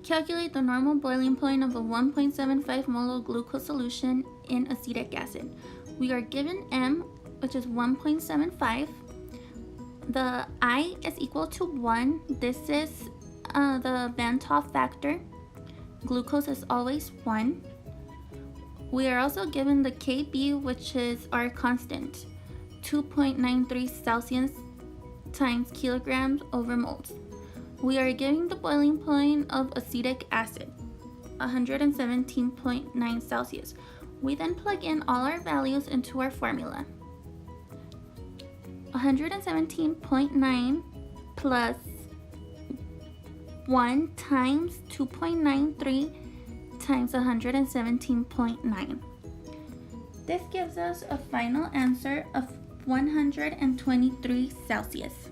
Calculate the normal boiling point of a 1.75 mole of glucose solution in acetic acid. We are given M, which is 1.75. The I is equal to 1. This is the Van 't Hoff factor. Glucose is always 1. We are also given the Kb, which is our constant, 2.93 Celsius times kilograms over moles. We are given the boiling point of acetic acid, 117.9 Celsius. We then plug in all our values into our formula. 117.9 plus 1 times 2.93 times 117.9. This gives us a final answer of 123 Celsius.